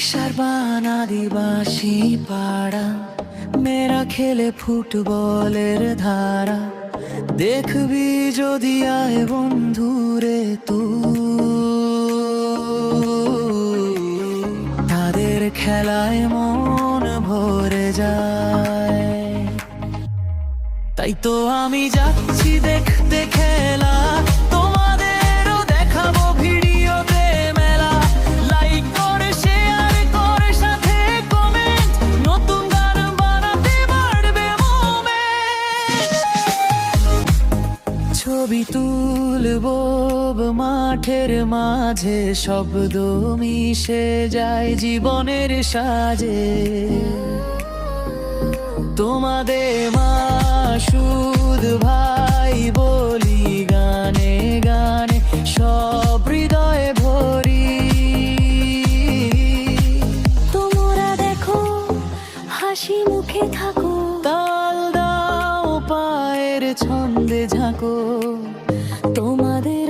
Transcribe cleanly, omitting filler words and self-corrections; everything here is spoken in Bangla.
সারবান আদিবাসী পাড়া, মেয়েরা খেলে ফুটবলের ধারা। দেখবি যদি আয় বন্ধুরে তাদের খেলায় মন ভরে যায়। তাই তো আমি যাচ্ছি দেখতে খেলা, তোমাদেরও দেখাবো ভিডিওতে মেলা। লাইক করে শেয়ার করে সাথে কমেন্ট, নতুন গান বানাতে পারবে মোমেন্ট। ছবি তুলবো মাঠের মাঝে, শব্দ মিশে যায় জীবনের সাজে। তোমাদের মাসুদ ভাই বলি গানে গানে, সব হৃদয়ে ভরি। তোমরা দেখো হাসি মুখে থাকো, তাল দাও পায়ের ছন্দে ঝাঁকো। তোমাদের